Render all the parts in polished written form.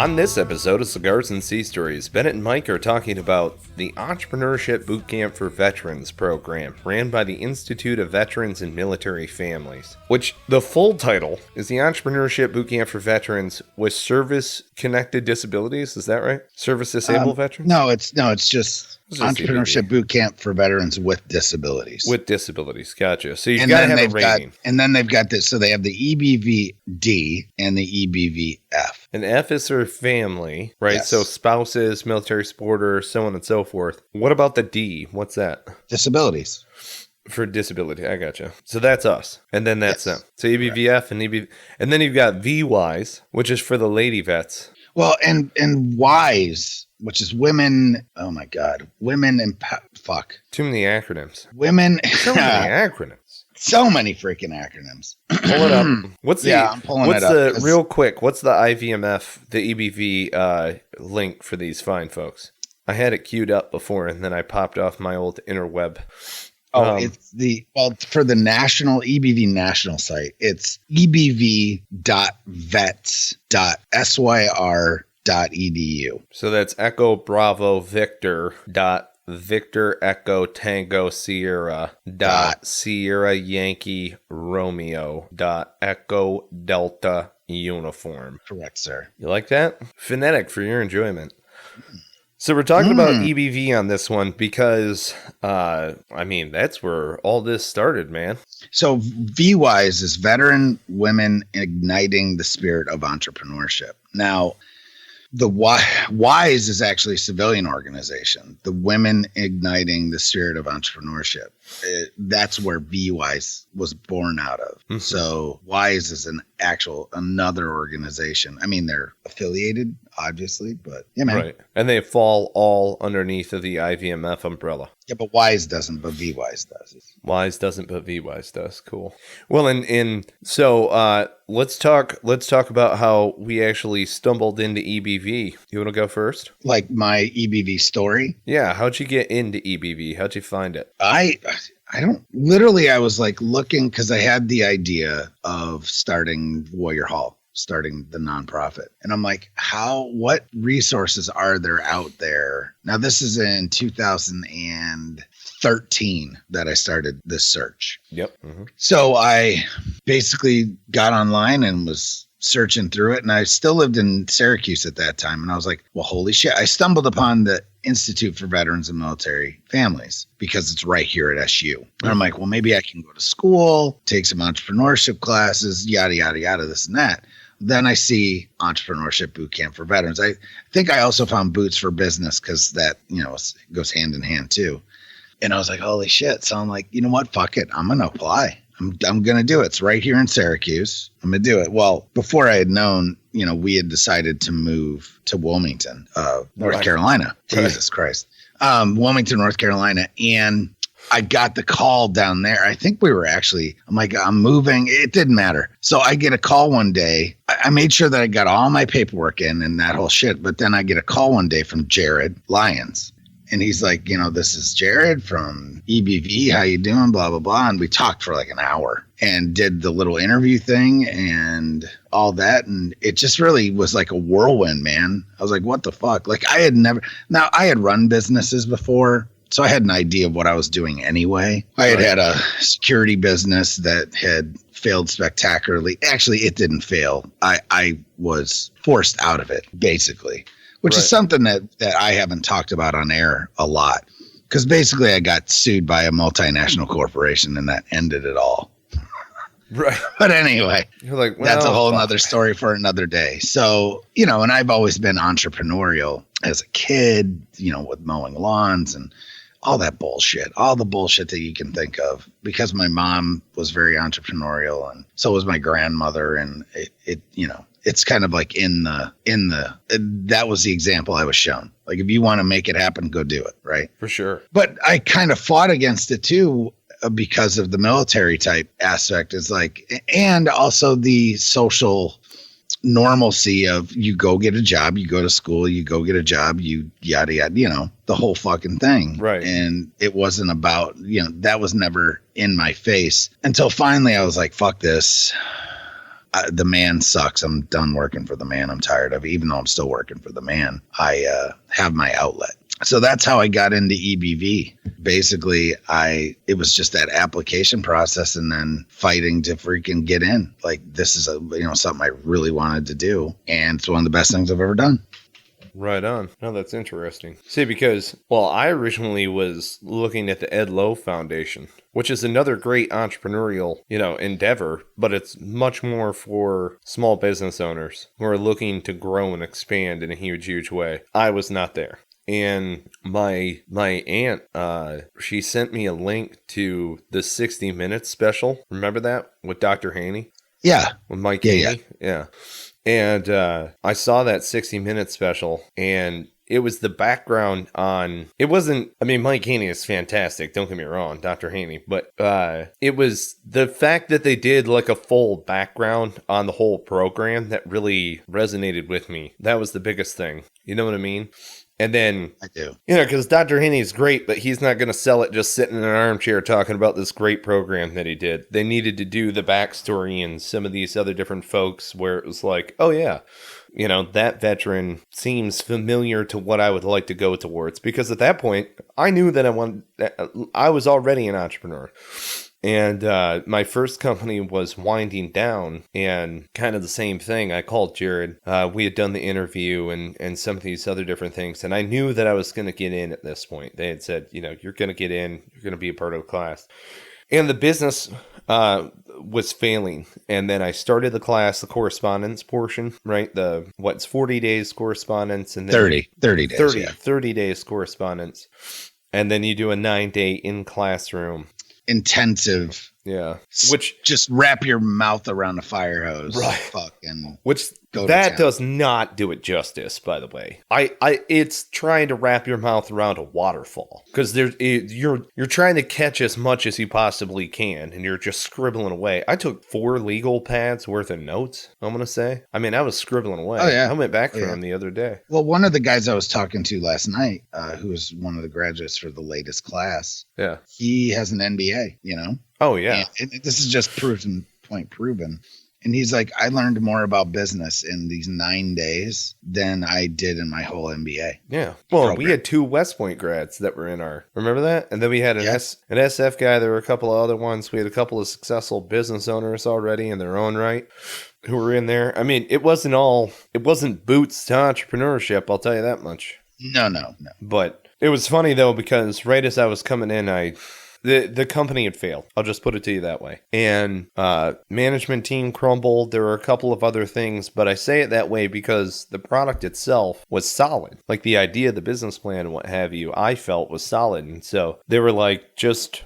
On this episode of Cigars and Sea Stories, Bennett and Mike are talking about the Entrepreneurship Bootcamp for Veterans program ran by the Institute of Veterans and Military Families, which the full title is the Entrepreneurship Bootcamp for Veterans with Service-Connected Disabilities. Is that right? Service-disabled veterans? No, it's just Entrepreneurship Bootcamp for Veterans with Disabilities. With disabilities, gotcha. So you've got to have a rating. And then they've got this, so they have the EBV-D and the EBV-F. And F is for family, right? Yes. So spouses, military supporters, so on and so forth. What about the D? What's that? Disabilities. For disability, I gotcha. So that's us, and then that's them. So EBV-F and EBV, and then you've got VWise, which is for the lady vets. Well, and WISE, which is women. Oh my God, women and fuck. Too many acronyms. Women. So many acronyms. So many freaking acronyms. Pull it up. What's the? I'm pulling it up. Real quick? What's the IVMF, the EBV link for these fine folks? I had it queued up before, and then I popped off my old interweb. It's for the national EBV national site. It's ebv.vets.syr.edu. So that's Echo Bravo Victor Echo Tango Sierra Sierra Yankee Romeo Echo Delta Uniform. Correct, sir. You like that? Phonetic for your enjoyment. So we're talking about EBV on this one because, that's where all this started, man. So VWise is Veteran Women Igniting the Spirit of Entrepreneurship. Now, the WISE is actually a civilian organization, the Women Igniting the Spirit of Entrepreneurship. That's where VWise was born out of. Mm-hmm. So WISE is another organization. I mean, they're affiliated, obviously, but yeah, man. Right. And they fall all underneath of the IVMF umbrella. Yeah, but WISE doesn't, but VWise does. WISE doesn't, but VWise does. Cool. Well, so let's talk about how we actually stumbled into EBV. You want to go first? Like my EBV story? Yeah. How'd you get into EBV? How'd you find it? I was like looking because I had the idea of starting Warrior Hall, starting the nonprofit. And I'm like, what resources are there out there? Now, this is in 2013 that I started this search. Yep. Mm-hmm. So I basically got online and was searching through it. And I still lived in Syracuse at that time. And I was like, well, holy shit. I stumbled upon the Institute for Veterans and Military Families because it's right here at SU. And I'm like, well, maybe I can go to school, take some entrepreneurship classes, yada, yada, yada, this and that. Then I see Entrepreneurship Bootcamp for Veterans. I think I also found Boots for Business because that, goes hand in hand too. And I was like, holy shit. So I'm like, you know what? Fuck it. I'm going to apply. I'm going to do it. It's right here in Syracuse. I'm going to do it. Well, before I had known, we had decided to move to Wilmington, North Carolina. Jesus Christ. Wilmington, North Carolina. And I got the call down there. I think I'm like, I'm moving. It didn't matter. So I get a call one day. I made sure that I got all my paperwork in and that whole shit. But then I get a call one day from Jared Lyons. And he's like, this is Jared from EBV. How you doing? Blah, blah, blah. And we talked for like an hour and did the little interview thing and all that. And it just really was like a whirlwind, man. I was like, what the fuck? Like I had run businesses before. So I had an idea of what I was doing anyway. I had a security business that had failed spectacularly. Actually, it didn't fail. I was forced out of it, basically. Which is something that I haven't talked about on air a lot. Because basically I got sued by a multinational corporation and that ended it all. Right. But anyway, you're like, that's a whole nother story for another day. So, and I've always been entrepreneurial as a kid, with mowing lawns and all that bullshit, all the bullshit that you can think of, because my mom was very entrepreneurial and so was my grandmother. And it's kind of like that was the example I was shown. Like, if you want to make it happen, go do it. Right. For sure. But I kind of fought against it too, because of the military type aspect is like, and also the social normalcy of you go get a job, you go to school, you go get a job, you yada, yada, the whole fucking thing. Right. And it wasn't about, that was never in my face until finally I was like, fuck this. the man sucks. I'm done working for the man. I'm tired of it. Even though I'm still working for the man, I have my outlet. So that's how I got into EBV. Basically, it was just that application process and then fighting to freaking get in. Like, this is something I really wanted to do. And it's one of the best things I've ever done. Right on. No, that's interesting. See, because, I originally was looking at the Ed Lowe Foundation, which is another great entrepreneurial, endeavor, but it's much more for small business owners who are looking to grow and expand in a huge, huge way. I was not there. And my aunt, she sent me a link to the 60 Minutes special. Remember that with Dr. Haney? Yeah. With Mike Haney? Yeah. And I saw that 60 Minutes special, and it was the background on, it wasn't, Mike Haney is fantastic, don't get me wrong, Dr. Haney, but it was the fact that they did like a full background on the whole program that really resonated with me. That was the biggest thing. You know what I mean? And then, I do. Because Dr. Haney is great, but he's not going to sell it just sitting in an armchair talking about this great program that he did. They needed to do the backstory and some of these other different folks where it was like, oh yeah, that veteran seems familiar to what I would like to go towards. Because at that point, I knew that I was already an entrepreneur. And my first company was winding down, and kind of the same thing. I called Jared. We had done the interview and some of these other different things, and I knew that I was going to get in at this point. They had said, you're going to get in, you're going to be a part of the class. And the business was failing. And then I started the class, the correspondence portion, right? It's 40 days correspondence, and then 30 days. 30 days correspondence. And then you do a 9-day in classroom. Intensive. Yeah. Which just wrap your mouth around a fire hose. Right. Which that does not do it justice, by the way. It's trying to wrap your mouth around a waterfall, because you're trying to catch as much as you possibly can, and you're just scribbling away. I took 4 legal pads worth of notes, I'm going to say. I was scribbling away. Oh, yeah. I went back for them the other day. Well, one of the guys I was talking to last night, who was one of the graduates for the latest class, yeah, he has an MBA, Oh, yeah. And this is just proven. And he's like, I learned more about business in these 9 days than I did in my whole MBA. Yeah. Well, program. We had 2 West Point grads that were in our, remember that? And then we had an SF guy. There were a couple of other ones. We had a couple of successful business owners already in their own right who were in there. It wasn't boots to entrepreneurship. I'll tell you that much. No. But it was funny though, because right as I was coming in, the company had failed. I'll just put it to you that way. And management team crumbled. There were a couple of other things, but I say it that way because the product itself was solid. Like the idea, the business plan and what have you, I felt was solid. And so they were like, just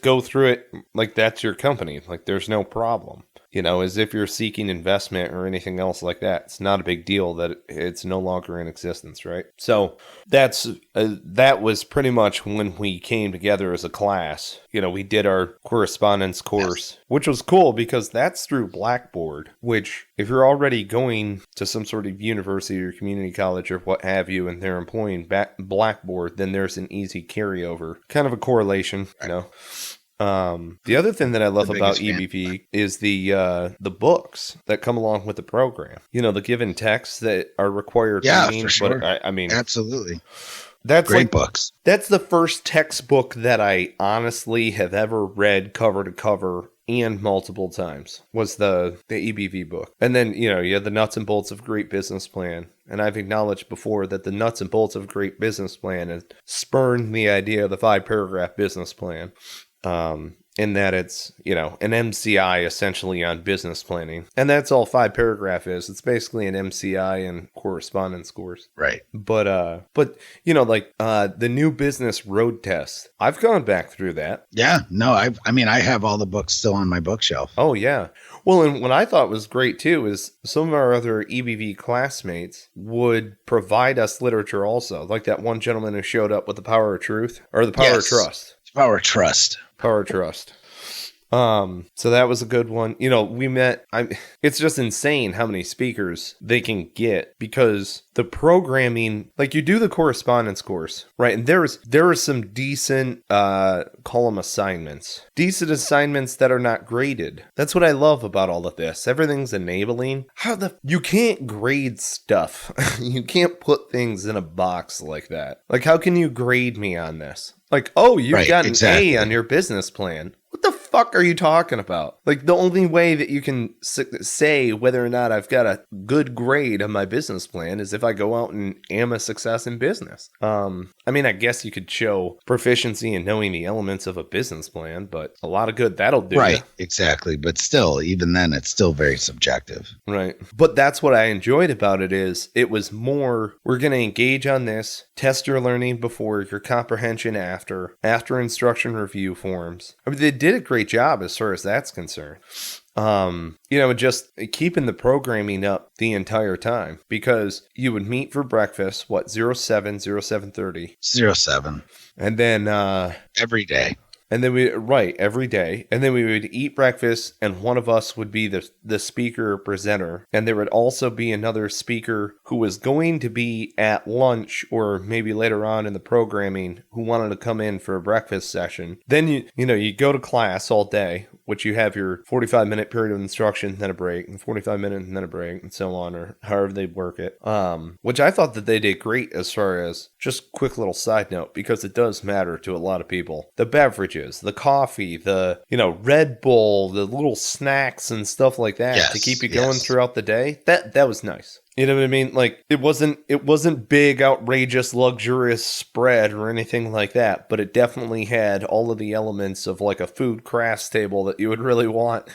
go through it like that's your company. Like there's no problem. As if you're seeking investment or anything else like that. It's not a big deal that it's no longer in existence, right? So that was pretty much when we came together as a class. We did our correspondence course, which was cool because that's through Blackboard, which if you're already going to some sort of university or community college or what have you, and they're employing Blackboard, then there's an easy carryover, kind of a correlation, The other thing that I love about EBV is the books that come along with the program. The given texts that are required. For sure. But absolutely. That's great books. That's the first textbook that I honestly have ever read cover to cover and multiple times was the EBV book. And then, you have the nuts and bolts of Great Business Plan. And I've acknowledged before that the nuts and bolts of Great Business Plan has spurned the idea of the 5-paragraph business plan. In that it's, an MCI essentially on business planning. And that's all 5-paragraph is. It's basically an MCI and correspondence course. Right. But the new business road test, I've gone back through that. Yeah. No, I have all the books still on my bookshelf. Oh, yeah. Well, and what I thought was great, too, is some of our other EBV classmates would provide us literature also. Like that one gentleman who showed up with The Power of Truth or The Power of Trust. Power of Trust. Power Trust. So that was a good one. You know, it's just insane how many speakers they can get because the programming, like you do the correspondence course, right? And there are some decent, call them assignments, decent assignments that are not graded. That's what I love about all of this. Everything's enabling. You can't grade stuff. You can't put things in a box like that. Like, how can you grade me on this? Like, oh, you've got an A on your business plan. What the fuck are you talking about? Like, the only way that you can say whether or not I've got a good grade on my business plan is if I go out and am a success in business. I mean, I guess you could show proficiency in knowing the elements of a business plan, but a lot of good that'll do. Right, exactly. But still, even then, it's still very subjective. Right. But that's what I enjoyed about it is it was more, we're going to engage on this, test your learning before, your comprehension after instruction review forms. I mean, they did a great job as far as that's concerned. You know, just keeping the programming up the entire time because you would meet for breakfast, 07:30? 07. And then, every day. And then every day. And then we would eat breakfast and one of us would be the speaker presenter. And there would also be another speaker who was going to be at lunch or maybe later on in the programming who wanted to come in for a breakfast session. Then you go to class all day, which you have your 45-minute period of instruction, then a break, and 45 minutes and then a break, and so on, or however they work it. Which I thought that they did great as far as just quick little side note, because it does matter to a lot of people. The beverages, the coffee, the Red Bull, the little snacks and stuff like that to keep you going throughout the day. That was nice. You know what I mean? Like it wasn't big, outrageous, luxurious spread or anything like that, but it definitely had all of the elements of like a food crafts table that you would really want.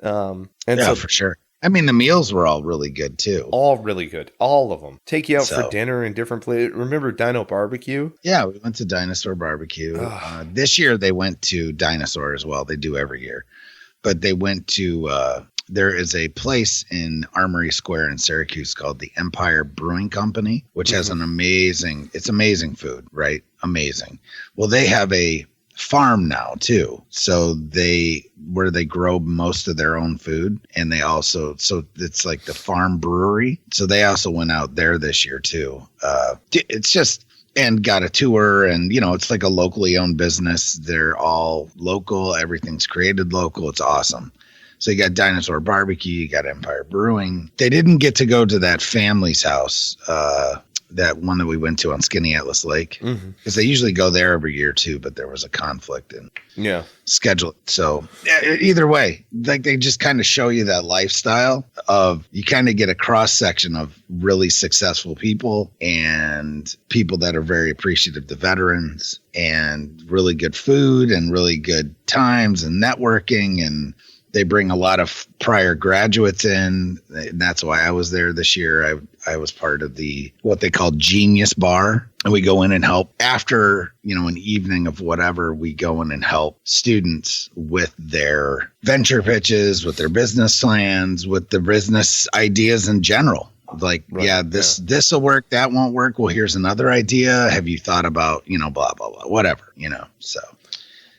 For sure. I mean, the meals were all really good too. All really good. All of them. Take you out for dinner in different places. Remember Dino Barbecue? Yeah, we went to Dinosaur Barbecue. This year they went to Dinosaur as well. They do every year. But they went to, there is a place in Armory Square in Syracuse called the Empire Brewing Company, which has it's amazing food, right? Amazing. Well, they have a farm now too, so where they grow most of their own food, and they also, so it's like the farm brewery, so they also went out there this year too. It's just, and got a tour, and it's like a locally owned business. They're all local, everything's created local. It's awesome. So you got Dinosaur Barbecue, you got Empire Brewing. They didn't get to go to that family's house, that one that we went to on Skinny Atlas Lake, because they usually go there every year too, but there was a conflict in schedule. So either way, like they just kind of show you that lifestyle of, you kind of get a cross section of really successful people and people that are very appreciative to veterans, and really good food and really good times and networking, and they bring a lot of prior graduates in, and that's why I was there this year. I was part of what they call Genius Bar, and we go in and help after, an evening of whatever, we go in and help students with their venture pitches, with their business plans, with the business ideas in general. Like, this will work, that won't work. Well, here's another idea. Have you thought about, blah, blah, blah, whatever, so.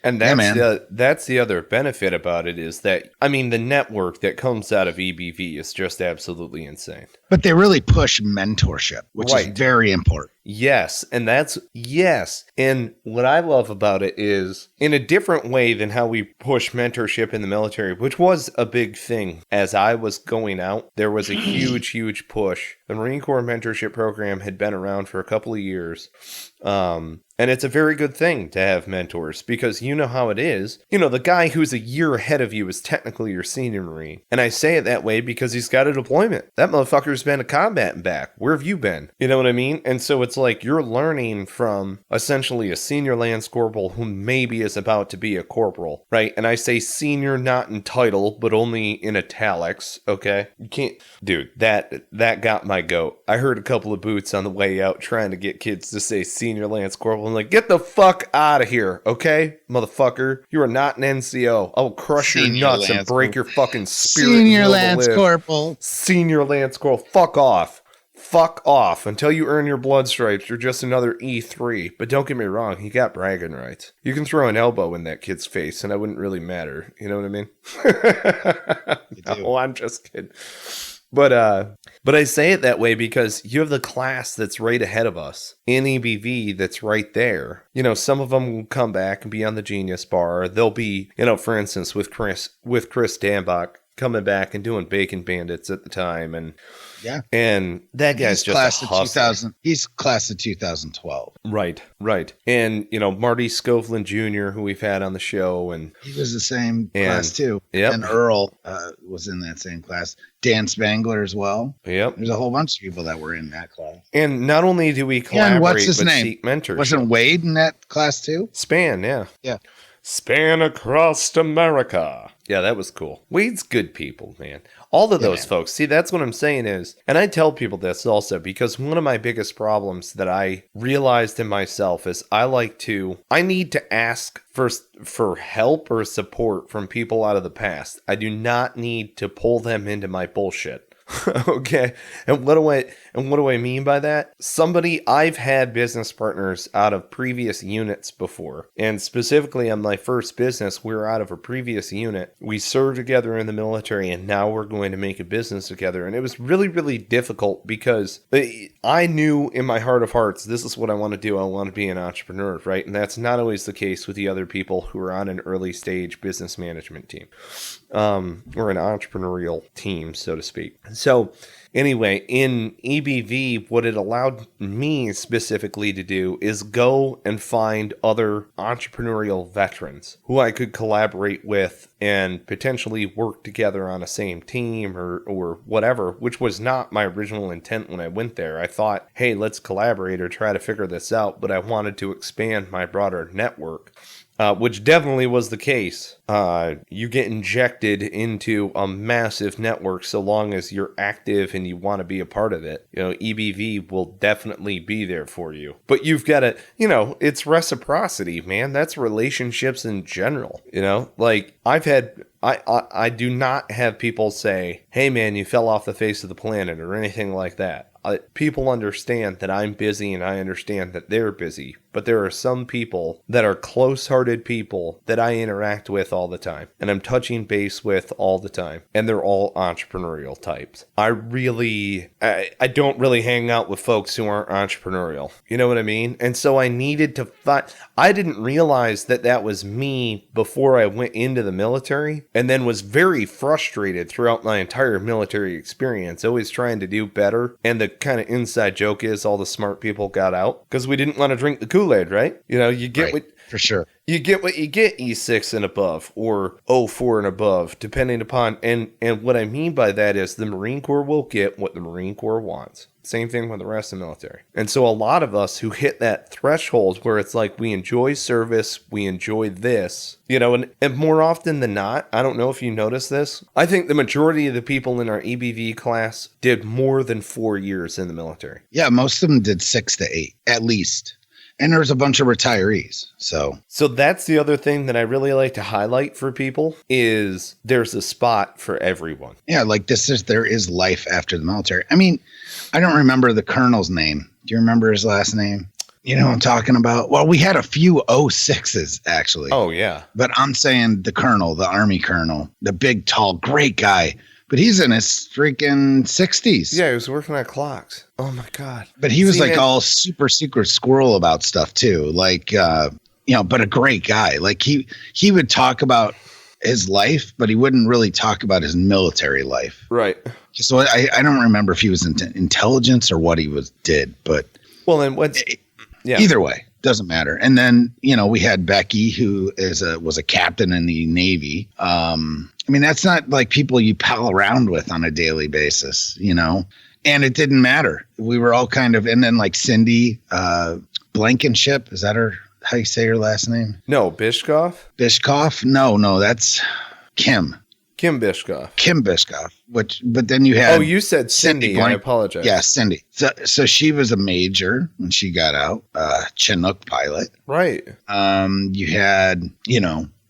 And that's the other benefit about it is that, I mean, the network that comes out of EBV is just absolutely insane. But they really push mentorship, which is very important. Yes. And And what I love about it is, in a different way than how we push mentorship in the military, which was a big thing as I was going out, there was a huge, huge push. The Marine Corps mentorship program had been around for a couple of years. And it's a very good thing to have mentors, because you know how it is. The guy who's a year ahead of you is technically your senior Marine. And I say it that way because he's got a deployment. That motherfucker's been to combat and back. Where have you been? You know what I mean? And so it's like you're learning from essentially a senior Lance Corporal who maybe is about to be a corporal, right? And I say senior not in title, but only in italics, okay? You can't... Dude, that got my goat. I heard a couple of boots on the way out trying to get kids to say senior Lance Corporal. I'm like, get the fuck out of here, okay, motherfucker? You are not an NCO. I will crush your nuts and break your fucking spirit. Senior Lance Corporal. Senior Lance Corporal. Fuck off. fuck off. Until you earn your blood stripes, you're just another E3. But don't get me wrong, he got bragging rights. You can throw an elbow in that kid's face and it wouldn't really matter. You know what I mean? No, I'm just kidding. But I say it that way because you have the class that's right ahead of us in EBV that's right there. You know, some of them will come back and be on the Genius Bar. They'll be, you know, for instance, with Chris Dambach coming back and doing Bacon Bandits at the time. And that guy's just a hustler. He's class of 2012. Right. And, you know, Marty Scoveland Jr., who we've had on the show. And he was the same class too. Yep. And Earl was in that same class. Dan Spangler as well. Yep. There's a whole bunch of people that were in that class. And not only do we collaborate, but seek mentorship. Wasn't Wade in that class too? Span, yeah. Yeah. Span across America. Yeah, that was cool. Wade's good people, man. All of those folks. See, that's what I'm saying is, and I tell people this also, because one of my biggest problems that I realized in myself is I need to ask for help or support from people out of the past. I do not need to pull them into my bullshit. Okay. And what do I mean by that? I've had business partners out of previous units before. And specifically on my first business, we were out of a previous unit. We served together in the military and now we're going to make a business together. And it was really, really difficult because I knew in my heart of hearts, this is what I want to do. I want to be an entrepreneur, right? And that's not always the case with the other people who are on an early stage business management team. Or an entrepreneurial team, so to speak. So anyway, in EBV, what it allowed me specifically to do is go and find other entrepreneurial veterans who I could collaborate with and potentially work together on a same team or whatever, which was not my original intent when I went there. I thought, hey, let's collaborate or try to figure this out, but I wanted to expand my broader network. Which definitely was the case. You get injected into a massive network so long as you're active and you want to be a part of it. You know, EBV will definitely be there for you. But you've got to, you know, it's reciprocity, man. That's relationships in general. You know, like I do not have people say, hey, man, you fell off the face of the planet or anything like that. People understand that I'm busy and I understand that they're busy. But there are some people that are close-hearted people that I interact with all the time. And I'm touching base with all the time. And they're all entrepreneurial types. I don't really hang out with folks who aren't entrepreneurial. You know what I mean? And so I needed to I didn't realize that was me before I went into the military. And then was very frustrated throughout my entire military experience. Always trying to do better. And the kind of inside joke is all the smart people got out. Because we didn't want to drink the Kool-Aid, right? You know, you get for sure. You get what you get, E6 and above, or O4 and above, depending upon, and what I mean by that is the Marine Corps will get what the Marine Corps wants. Same thing with the rest of the military. And so a lot of us who hit that threshold where it's like we enjoy service, we enjoy this, you know, and more often than not, I don't know if you notice this, I think the majority of the people in our EBV class did more than 4 years in the military. Yeah, most of them did 6 to 8, at least. And there's a bunch of retirees. So that's the other thing that I really like to highlight for people is there's a spot for everyone. Yeah, like there is life after the military. I mean, I don't remember the colonel's name. Do you remember his last name? You know what I'm talking about? Well, we had a few 06s, actually. Oh, yeah. But I'm saying the colonel, the Army colonel, the big, tall, great guy. But he's in his freaking 60s. Yeah, he was working on clocks. Oh, my God. But he was all super secret squirrel about stuff, too. Like, but a great guy. Like, he would talk about his life, but he wouldn't really talk about his military life. Right. So I don't remember if he was intelligence or what he did. But well, then either way, doesn't matter. And then, we had Becky, who was a captain in the Navy. I mean, that's not like people you pal around with on a daily basis, and it didn't matter. We were all kind of, and then like Cindy Blankenship, is that how you say her last name? No, Bishkoff? Bishkoff? No, that's Kim. Kim Bishkoff. Kim Bishkoff. But then you had. Oh, you said Cindy. I apologize. Yeah, Cindy. So she was a major when she got out, Chinook pilot. Right. You had,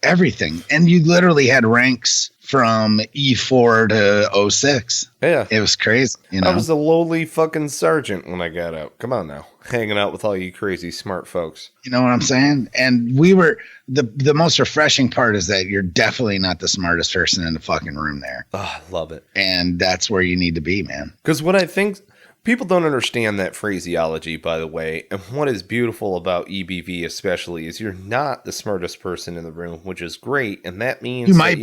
everything. And you literally had ranks from E4 to 06. Yeah. It was crazy, you know? I was a lowly fucking sergeant when I got out. Come on now. Hanging out with all you crazy smart folks. You know what I'm saying? And we were, the most refreshing part is that you're definitely not the smartest person in the fucking room there. Oh, I love it. And that's where you need to be, man. Because what I think... People don't understand that phraseology, by the way, and what is beautiful about EBV especially is you're not the smartest person in the room, which is great, and that means you might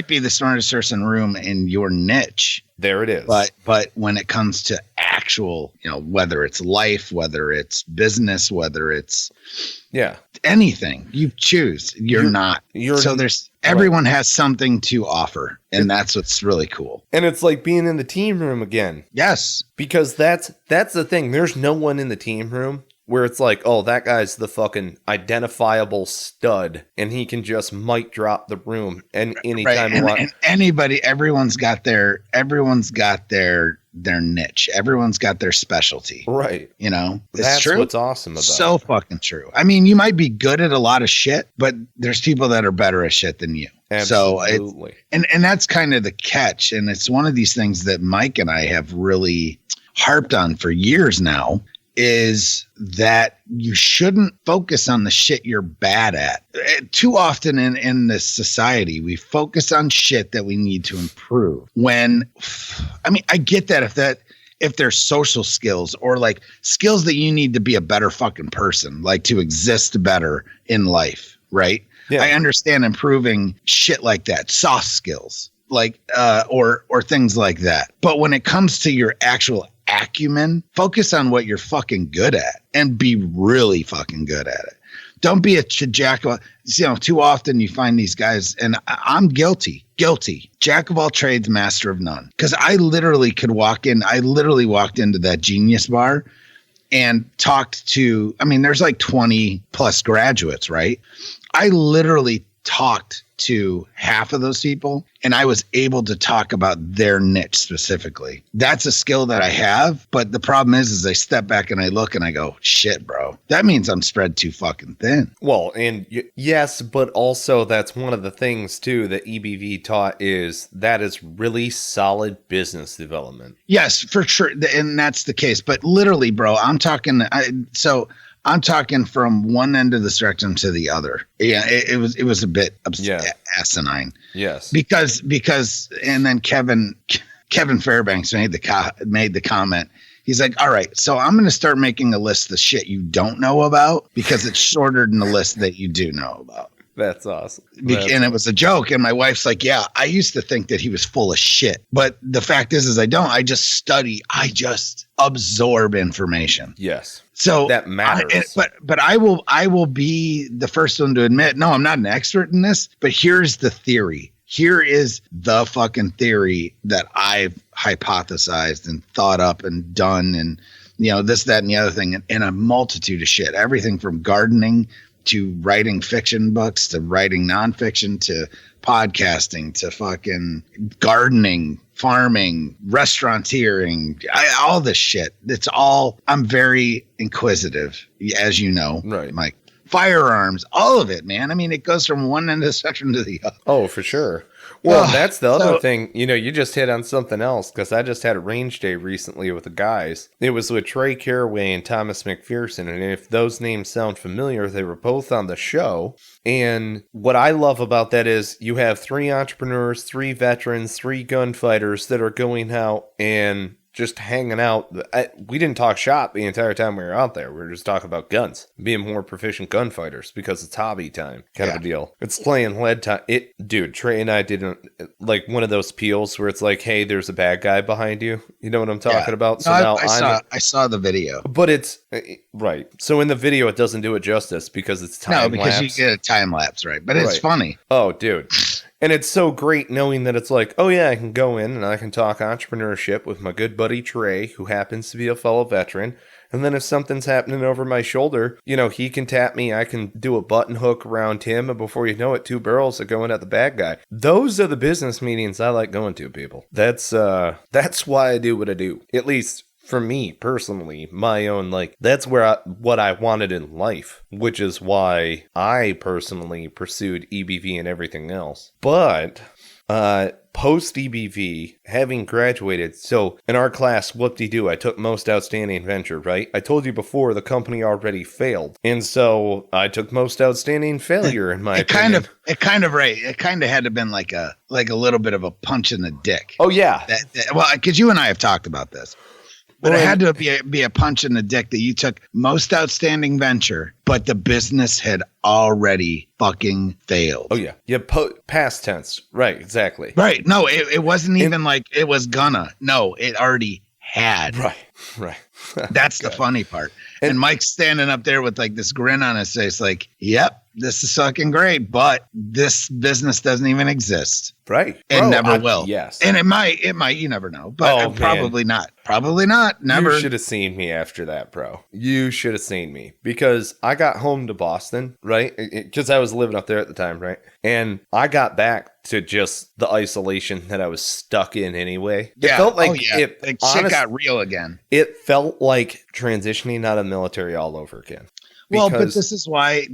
be the smartest person in the room in your niche. There it is. But when it comes to actual, you know, whether it's life, whether it's business, whether it's anything you choose, you're not. So everyone has something to offer, and that's what's really cool. And it's like being in the team room again. Yes. Because that's the thing. There's no one in the team room where it's like, oh, that guy's the fucking identifiable stud, and he can just mic drop the room and anytime you want. And everyone's got their niche. Everyone's got their specialty. Right. You know, that's true. What's awesome about so it. Fucking true. I mean, you might be good at a lot of shit, but there's people that are better at shit than you. Absolutely. So and that's kind of the catch. And it's one of these things that Mike and I have really harped on for years now, is that you shouldn't focus on the shit you're bad at. Too often in this society, we focus on shit that we need to improve. I get that if there's social skills or like skills that you need to be a better fucking person, like to exist better in life, right? Yeah. I understand improving shit like that, soft skills, like or things like that. But when it comes to your actual acumen, focus on what you're fucking good at and be really fucking good at it. Don't be a jack of, you know, too often you find these guys, and I'm guilty, jack of all trades, master of none. Because I literally walked into that Genius bar and talked to, I mean, there's like 20 plus graduates, right? I literally talked to half of those people, and I was able to talk about their niche specifically. That's a skill that I have, but the problem is I step back and I look and I go, shit, bro, that means I'm spread too fucking thin. Well, and yes, but also that's one of the things too that EBV taught is that is really solid business development. Yes, for sure, and that's the case. But literally, bro, I'm talking from one end of the spectrum to the other. Yeah, it was a bit asinine. Yes, because and then Kevin Fairbanks made the comment. He's like, all right, so I'm going to start making a list of the shit you don't know about because it's shorter than the list that you do know about. That's awesome. And it was a joke. And my wife's like, yeah, I used to think that he was full of shit. But the fact is I don't. I just study. I just absorb information. Yes. So that matters. But I will be the first one to admit, no, I'm not an expert in this. But here's the theory. Here is the fucking theory that I've hypothesized and thought up and done and, you know, this, that, and the other thing, and a multitude of shit. Everything from gardening to writing fiction books, to writing nonfiction, to podcasting, to fucking gardening, farming, restauranteering, all this shit. It's all, I'm very inquisitive, as you know, right, Mike. Firearms, all of it, man. I mean, it goes from one end of the spectrum to the other. Oh, for sure. Well, that's the other thing. You know, you just hit on something else because I just had a range day recently with the guys. It was with Trey Caraway and Thomas McPherson. And if those names sound familiar, they were both on the show. And what I love about that is you have 3 entrepreneurs, 3 veterans, 3 gunfighters that are going out and just hanging out. We didn't talk shop the entire time we were out there. We were just talking about guns, being more proficient gunfighters because it's hobby time kind of a deal. It's playing lead time. Dude, Trey and I did like one of those peels where it's like, hey, there's a bad guy behind you. You know what I'm talking about? So no, I saw the video. But it's right. So in the video, it doesn't do it justice because it's time lapse. No, because you get a time lapse, right? But it's funny. Oh, dude. And it's so great knowing that it's like, oh yeah, I can go in and I can talk entrepreneurship with my good buddy Trey, who happens to be a fellow veteran. And then if something's happening over my shoulder, you know, he can tap me. I can do a button hook around him. And before you know it, 2 barrels are going at the bad guy. Those are the business meetings I like going to, people. That's why I do what I do. At least for me personally, my own, like, that's where what I wanted in life, which is why I personally pursued EBV and everything else. But post EBV, having graduated, so in our class, whoop-de-doo, I took most outstanding venture, right? I told you before, the company already failed, and so I took most outstanding failure in my opinion. It kind of had to have been like a little bit of a punch in the dick. Oh yeah. Well, because you and I have talked about this. But it had to be a punch in the dick that you took most outstanding venture, but the business had already fucking failed. Oh, yeah. Yeah, past tense. Right, exactly. Right. No, it wasn't even like it was gonna. No, it already had. Right. That's the funny part. And Mike's standing up there with like this grin on his face like, yep, this is fucking great, but this business doesn't even exist. Right. And never will. Yes. And it might, you never know, but probably not. Probably not. Never. You should have seen me after that, bro. You should have seen me because I got home to Boston, right? Because I was living up there at the time, right? And I got back to just the isolation that I was stuck in anyway. It felt like shit got real again. It felt like transitioning out of the military all over again. Well, but this is why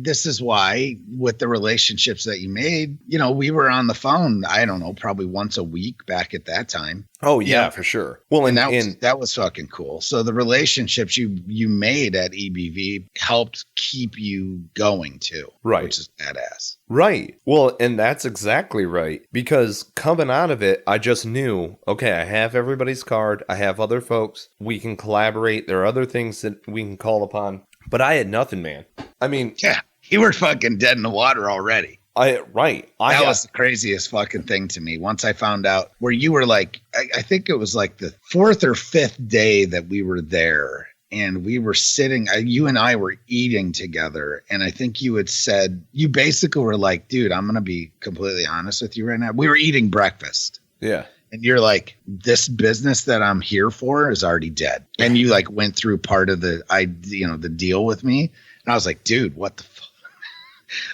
with the relationships that you made, we were on the phone, I don't know, probably once a week back at that time. Oh yeah, for sure. Well, and that was fucking cool. So the relationships you made at EBV helped keep you going too. Right. Which is badass. Right. Well, and that's exactly right. Because coming out of it, I just knew, okay, I have everybody's card. I have other folks. We can collaborate. There are other things that we can call upon. But I had nothing, man. I mean... Yeah, you were fucking dead in the water already. That was the craziest fucking thing to me. Once I found out where you were like... I think it was like the 4th or 5th day that we were there. And we were sitting... you and I were eating together. And I think you had said... You basically were like, dude, I'm going to be completely honest with you right now. We were eating breakfast. Yeah. And you're like, this business that I'm here for is already dead. And you like went through part of the deal with me. And I was like, dude, what the fuck?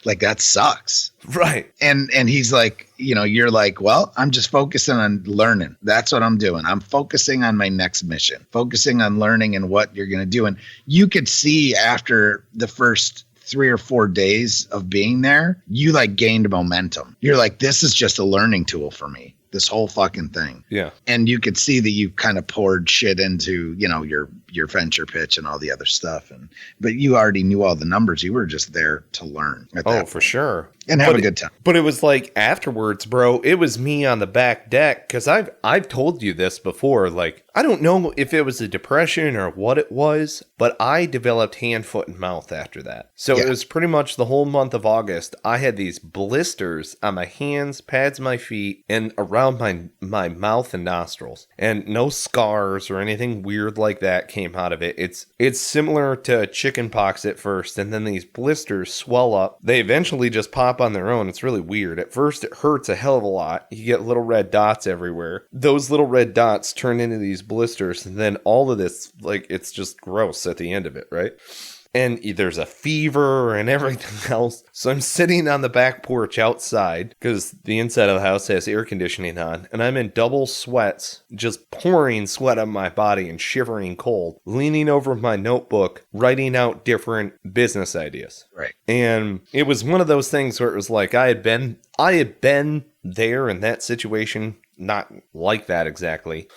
Like, that sucks. Right. And he's like, you're like, well, I'm just focusing on learning. That's what I'm doing. I'm focusing on my next mission, focusing on learning and what you're going to do. And you could see after the first 3 or 4 days of being there, you like gained momentum. You're like, this is just a learning tool for me. This whole fucking thing. Yeah. And you could see that you kind of poured shit into, your venture pitch and all the other stuff. But you already knew all the numbers. You were just there to learn. For sure. And have a good time. But it was like afterwards, bro, it was me on the back deck. Cause I've told you this before. Like, I don't know if it was a depression or what it was, but I developed hand, foot, and mouth after that. So It was pretty much the whole month of August. I had these blisters on my hands, pads my feet, and around my mouth and nostrils. And no scars or anything weird like that came out of it. It's similar to chicken pox at first, and then these blisters swell up. They eventually just pop on their own. It's really weird. At first, it hurts a hell of a lot. You get little red dots everywhere. Those little red dots turn into these blisters, and then all of this, like, it's just gross at the end of it, right? And there's a fever and everything else. So I'm sitting on the back porch outside because the inside of the house has air conditioning on. And I'm in double sweats, just pouring sweat on my body and shivering cold, leaning over my notebook, writing out different business ideas. Right. And it was one of those things where it was like I had been there in that situation, not like that exactly.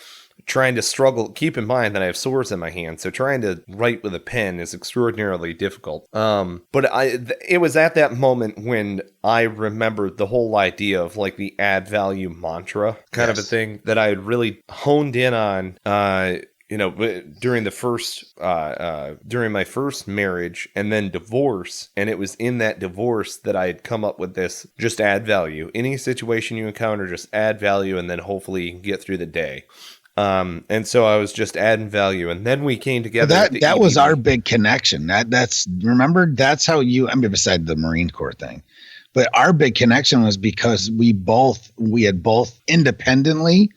Trying to struggle, keep in mind that I have sores in my hands, so trying to write with a pen is extraordinarily difficult. But it was at that moment when I remembered the whole idea of like the add value mantra kind of a thing that I had really honed in on. During my first marriage and then divorce. And it was in that divorce that I had come up with this, just add value. Any situation you encounter, just add value, and then hopefully you can get through the day. And so I was just adding value, and then we came together. That was our big connection. That's how you, beside the Marine Corps thing, but our big connection was because we had both independently,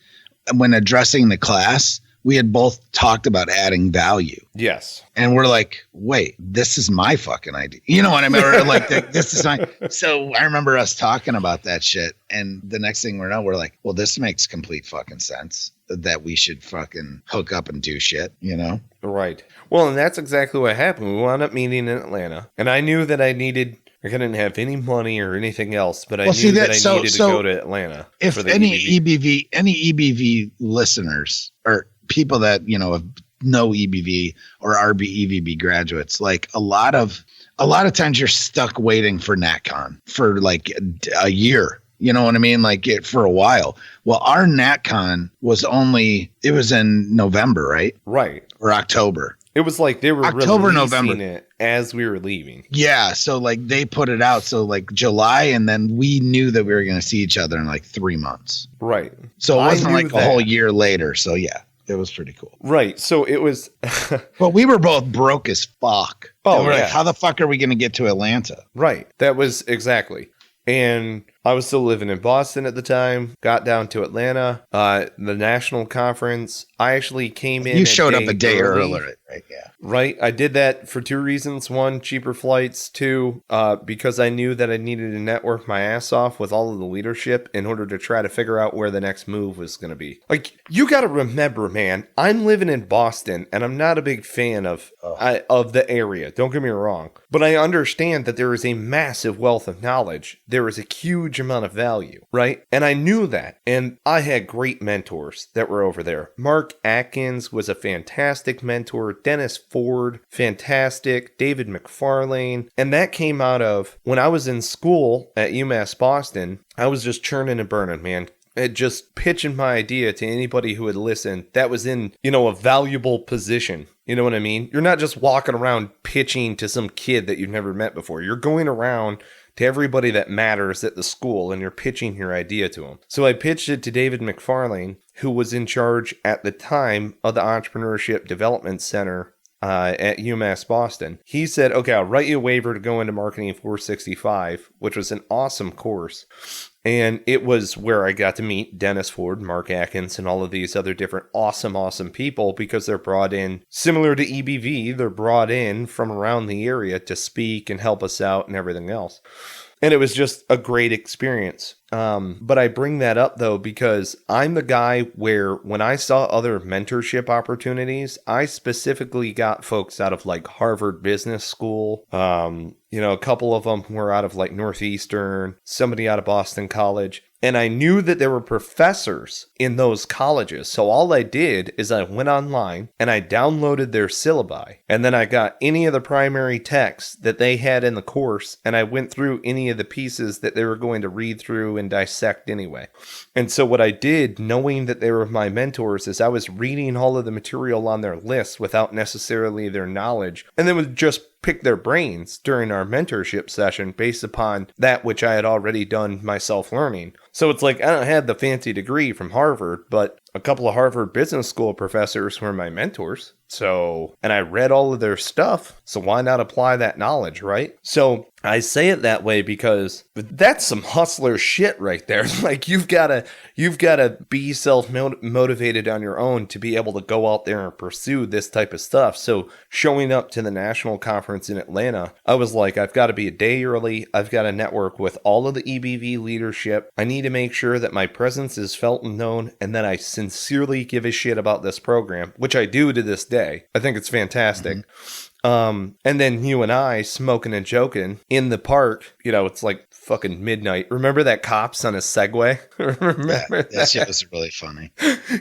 when addressing the class, we had both talked about adding value. Yes. And we're like, wait, this is my fucking idea. You know what I mean? Or like, this is my. So I remember us talking about that shit. And the next thing we're like, well, this makes complete fucking sense that we should fucking hook up and do shit, you know? Right. Well, and that's exactly what happened. We wound up meeting in Atlanta. And I knew that I didn't have any money or anything else, but I knew that I needed to go to Atlanta. If for the any EBV listeners or people that, you know EBV or are EBV graduates, like a lot of times you're stuck waiting for NatCon for like a year. You know what I mean? Like for a while. Well, our NatCon was in November, right? Right. Or October. It was like they were October, releasing November it as we were leaving. Yeah. So like they put it out. So like July, and then we knew that we were going to see each other in like 3 months. Right. So it wasn't like a whole year later. So yeah, it was pretty cool. Right. So it was. But we were both broke as fuck. Oh, we're yeah. like, how the fuck are we going to get to Atlanta? Right. That was exactly. And I was still living in Boston at the time, got down to Atlanta, the national conference. I actually came in. You showed up a day earlier, right? Yeah. Right. I did that for 2 reasons. 1, cheaper flights. 2, because I knew that I needed to network my ass off with all of the leadership in order to try to figure out where the next move was going to be. Like, you got to remember, man, I'm living in Boston and I'm not a big fan of the area. Don't get me wrong. But I understand that there is a massive wealth of knowledge. There is a huge amount of value, right? And I knew that. And I had great mentors that were over there. Mark Atkins was a fantastic mentor. Dennis Ford, fantastic. David McFarlane. And that came out of when I was in school at UMass Boston. I was just churning and burning, man. Just pitching my idea to anybody who would listen that was in, a valuable position. You know what I mean? You're not just walking around pitching to some kid that you've never met before. You're going around to everybody that matters at the school and you're pitching your idea to them. So I pitched it to David McFarlane, who was in charge at the time of the Entrepreneurship Development Center at UMass Boston. He said, okay, I'll write you a waiver to go into Marketing 465, which was an awesome course. And it was where I got to meet Dennis Ford, Mark Atkins, and all of these other different awesome people, because they're brought in, similar to EBV, they're brought in from around the area to speak and help us out and everything else. And it was just a great experience. But I bring that up, though, because I'm the guy where when I saw other mentorship opportunities, I specifically got folks out of like Harvard Business School. A couple of them were out of like Northeastern, somebody out of Boston College. And I knew that there were professors in those colleges. So all I did is I went online and I downloaded their syllabi. And then I got any of the primary texts that they had in the course. And I went through any of the pieces that they were going to read through and dissect anyway. And so what I did, knowing that they were my mentors, is I was reading all of the material on their list without necessarily their knowledge. And then would just pick their brains during our mentorship session based upon that which I had already done myself learning. So it's like I don't have the fancy degree from Harvard, but a couple of Harvard Business School professors were my mentors. So, and I read all of their stuff. So why not apply that knowledge, right? So I say it that way because that's some hustler shit right there. Like you've got to be self-motivated on your own to be able to go out there and pursue this type of stuff. So showing up to the national conference in Atlanta, I was like, I've got to be a day early. I've got to network with all of the EBV leadership. I need to make sure that my presence is felt and known, and that I sincerely give a shit about this program, which I do to this day. I think it's fantastic. Mm-hmm. And then you and I smoking and joking in the park, it's like fucking midnight. Remember that cop's on a Segway? Remember that shit was really funny.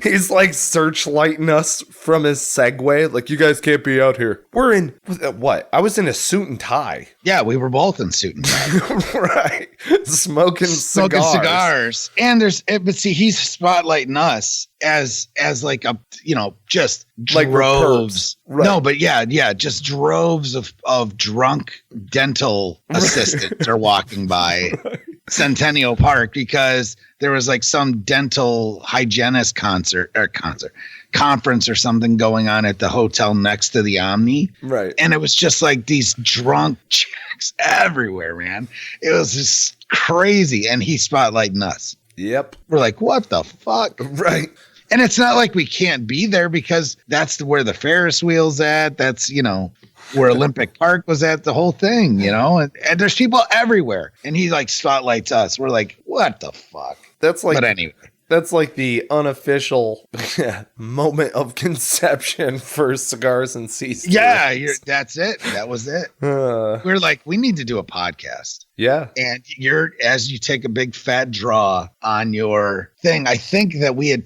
He's like searchlighting us from his Segway. Like, you guys can't be out here. We're in what? I was in a suit and tie. Yeah, we were both in suit and tie. Right. Smoking cigars. And but see, he's spotlighting us as like a, just like droves. Right. No, but yeah, just droves of drunk dental assistants are walking by Centennial Park because there was like some dental hygienist conference or something going on at the hotel next to the Omni. Right. And it was just like these drunk chicks everywhere, man. It was just crazy. And he's spotlighting us. Yep. We're like, what the fuck? Right. And it's not like we can't be there because that's where the Ferris wheel's at. That's, where Olympic Park was at, the whole thing, and there's people everywhere. And he like spotlights us. We're like, what the fuck? That's like, but anyway. That's like the unofficial moment of conception for Cigars and Sea Stories. Yeah, that's it. That was it. We're like, we need to do a podcast. Yeah. And as you take a big fat draw on your thing, I think that we had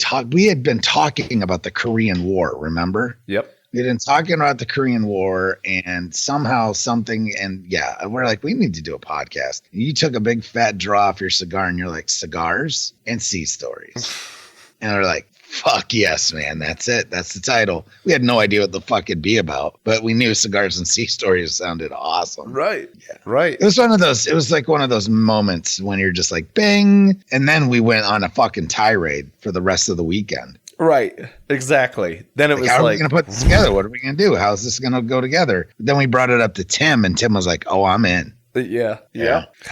been talking about the Korean War, remember? Yep. We've been talking about the Korean War and somehow something. And yeah, we're like, we need to do a podcast. And you took a big fat draw off your cigar and you're like, Cigars and Sea Stories. And we're like, fuck yes, man. That's it. That's the title. We had no idea what the fuck it'd be about, but we knew Cigars and Sea Stories sounded awesome. Right. Yeah. Right. It was like one of those moments when you're just like, bing. And then we went on a fucking tirade for the rest of the weekend. Right. Exactly. Then it was how like, are we going to put this together? What are we going to do? How's this going to go together? Then we brought it up to Tim, and Tim was like, oh, I'm in. Yeah.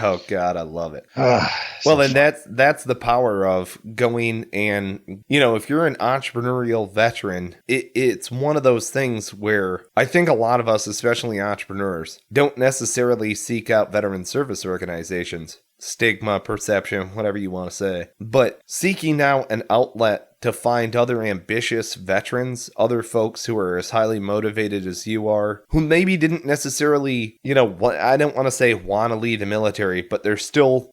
Oh God, I love it. So and that's the power of going and, if you're an entrepreneurial veteran, it's one of those things where I think a lot of us, especially entrepreneurs, don't necessarily seek out veteran service organizations. Stigma, perception, whatever you want to say. But seeking out an outlet to find other ambitious veterans, other folks who are as highly motivated as you are, who maybe didn't necessarily, I don't want to say want to lead the military, but they're still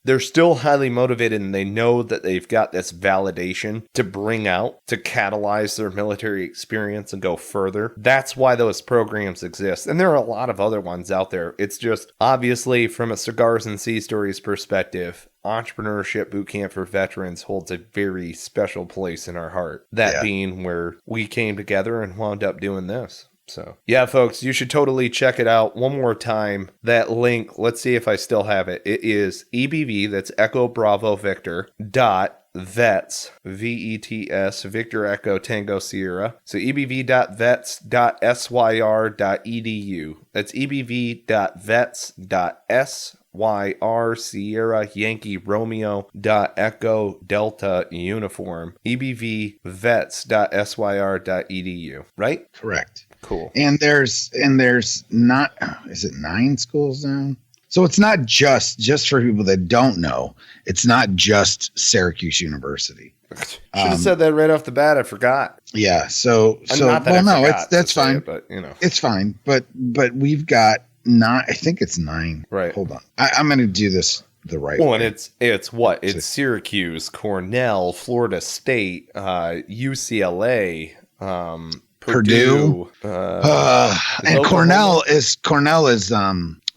highly motivated and they know that they've got this validation to bring out, to catalyze their military experience and go further. That's why those programs exist. And there are a lot of other ones out there. It's just obviously from a Cigars and Sea Stories perspective, Entrepreneurship Bootcamp for Veterans holds a very special place in our heart. That being where we came together and wound up doing this. So, yeah, folks, you should totally check it out. One more time, that link, let's see if I still have it. It is EBV, that's Echo Bravo Victor, .vets, VETS, Victor Echo Tango Sierra. So ebv.vets.syr.edu. That's ebv.vets.syr Sierra Yankee Romeo .echo Delta Uniform. ebv.vets.syr.edu. Right? Correct. Cool. And there's not, is it 9 schools now? So it's not just for people that don't know, it's not just Syracuse University. Should have said that right off the bat. I forgot. Yeah. So that's fine. But it's fine. But we've got 9. I think it's 9. Right. Hold on. I'm going to do this the right way. Well, and it's what? It's Syracuse, Cornell, Florida State, UCLA, Purdue, and Cornell is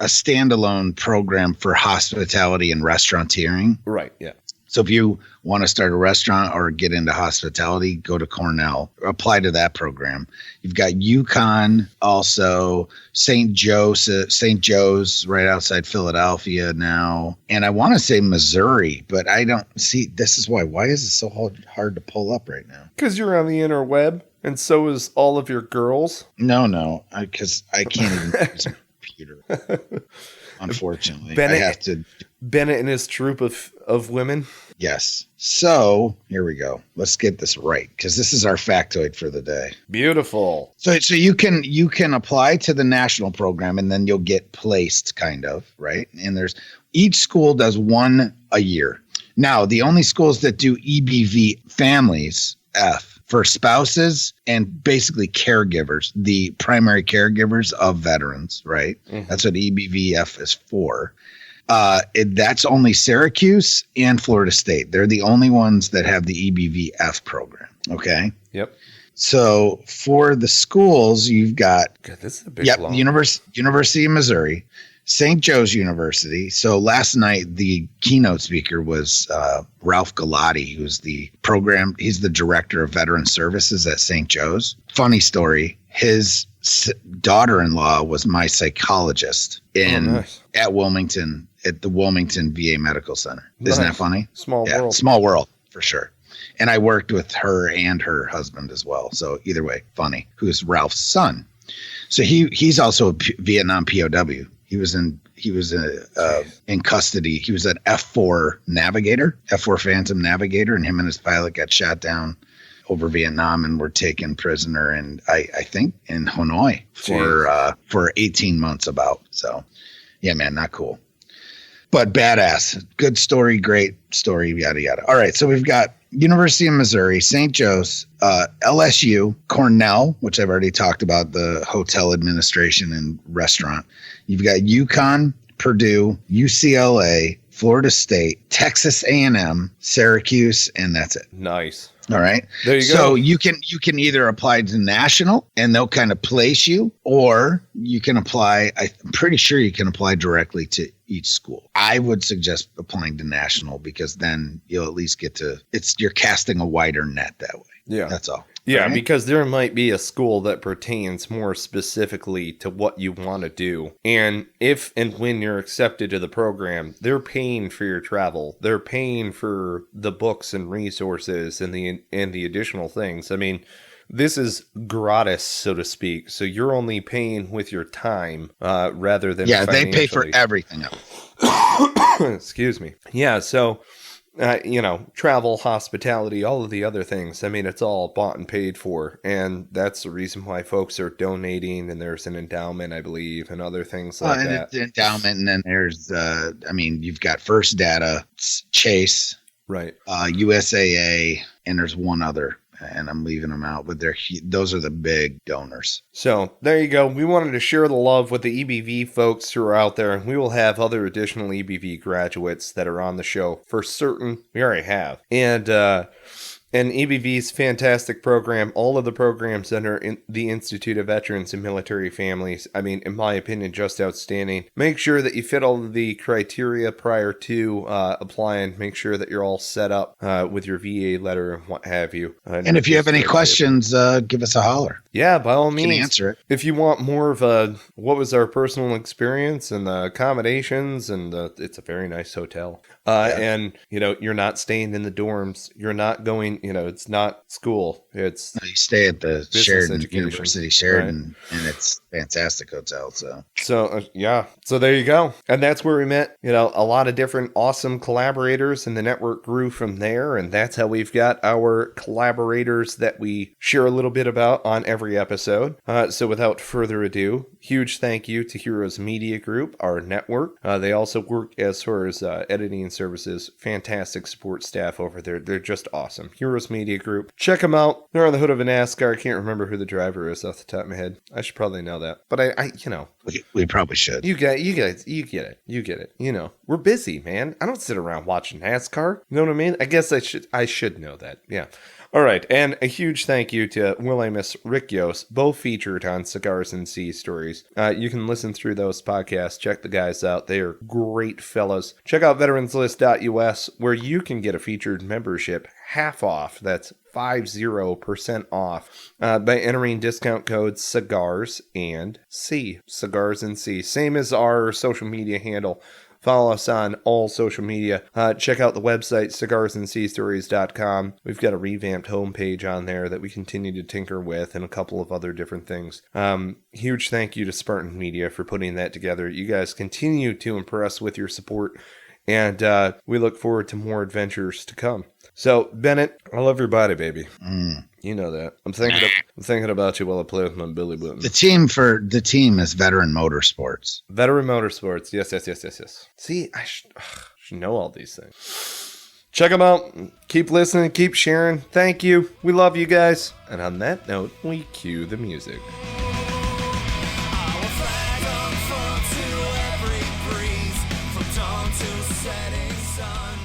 a standalone program for hospitality and restaurateuring. Right. Yeah. So if you want to start a restaurant or get into hospitality, go to Cornell. Apply to that program. You've got UConn, also St. Joe's right outside Philadelphia now. And I want to say Missouri, but I don't see. This is why. Why is it so hard to pull up right now? Because you're on the interweb, and so is all of your girls. No, because I can't even use a computer. Unfortunately, I have to. Bennett and his troop of women. Yes. So here we go. Let's get this right, because this is our factoid for the day. Beautiful. So you can apply to the national program, and then you'll get placed, kind of, right? And each school does one a year. Now, the only schools that do EBV Families, F, for spouses and basically caregivers, the primary caregivers of veterans, right? Mm-hmm. That's what EBV-F is for. That's only Syracuse and Florida State. They're the only ones that have the EBV-F program. Okay. Yep. So for the schools, you've got this is a big long. University of Missouri, St. Joe's University. So last night the keynote speaker was Ralph Galati, who's he's the director of veteran services at St. Joe's. Funny story. His daughter-in-law was my psychologist at Wilmington, at the Wilmington VA Medical Center. Nice. Isn't that funny? Small world. Small world, for sure. And I worked with her and her husband as well. So either way, funny. Who's Ralph's son. So he's also a Vietnam POW. He was in custody. He was an F4 Phantom navigator, and him and his pilot got shot down over Vietnam and were taken prisoner, and I think in Hanoi for 18 months about. So, yeah, man, not cool, but badass. Good story, great story, yada yada. All right, so we've got University of Missouri, St. Joe's, LSU, Cornell, which I've already talked about, the hotel administration and restaurant. You've got UConn, Purdue, UCLA, Florida State, Texas A&M, Syracuse, and that's it. Nice. All right. There you go. So you can either apply to national and they'll kind of place you, or you can apply. I'm pretty sure you can apply directly to each school. I would suggest applying to national because then you'll at least you're casting a wider net that way. Yeah. That's all. Yeah, right? Because there might be a school that pertains more specifically to what you want to do. And if and when you're accepted to the program, they're paying for your travel. They're paying for the books and resources and the additional things. I mean, this is gratis, so to speak. So you're only paying with your time rather than they pay for everything else. Excuse me. Yeah, so travel, hospitality, all of the other things. I mean, it's all bought and paid for. And that's the reason why folks are donating. And there's an endowment, I believe, and other things like that. It's an endowment. And then there's, you've got First Data, Chase, right, USAA, and there's one other. And I'm leaving them out, but those are the big donors. So there you go. We wanted to share the love with the EBV folks who are out there. We will have other additional EBV graduates that are on the show for certain. We already have. And EBV's fantastic program, all of the programs under the Institute of Veterans and Military Families, I mean, in my opinion, just outstanding. Make sure that you fit all of the criteria prior to applying. Make sure that you're all set up with your VA letter and what have you. And if you have any questions, give us a holler. Yeah, by all means. Can answer it. If you want more of what was our personal experience and the accommodations, and it's a very nice hotel. And, you're not staying in the dorms. You're not going, it's not school. You stay at the Sheridan education. University Sheridan, right? And it's a fantastic hotel. So there you go. And that's where we met, a lot of different awesome collaborators, and the network grew from there. And that's how we've got our collaborators that we share a little bit about on every episode. So without further ado, huge thank you to Heroes Media Group, our network. They also work as far as editing services. Fantastic support staff over there. They're just awesome. Heroes Media Group. Check them out. They're on the hood of a NASCAR. I can't remember who the driver is off the top of my head. I should probably know that. But we probably should. You get it. We're busy, man. I don't sit around watching NASCAR. You know what I mean? I guess I should know that. Yeah. All right, and a huge thank you to Will Amos, Rick Yost, both featured on Cigars and Sea Stories. You can listen through those podcasts. Check the guys out. They are great fellows. Check out veteranslist.us, where you can get a featured membership half off. That's 50% off by entering discount code Cigars and Sea. Cigars and Sea. Same as our social media handle. Follow us on all social media. Check out the website, cigarsandseastories.com. We've got a revamped homepage on there that we continue to tinker with, and a couple of other different things. Huge thank you to Spartan Media for putting that together. You guys continue to impress with your support, and we look forward to more adventures to come. So, Bennett, I love your body, baby. You know that. I'm thinking about you while I play with my Billy Button. The team is Veteran Motorsports. Veteran Motorsports. Yes. See, I should know all these things. Check them out. Keep listening. Keep sharing. Thank you. We love you guys. And on that note, we cue the music. Our flag unfurled to every breeze, from dawn to setting sun.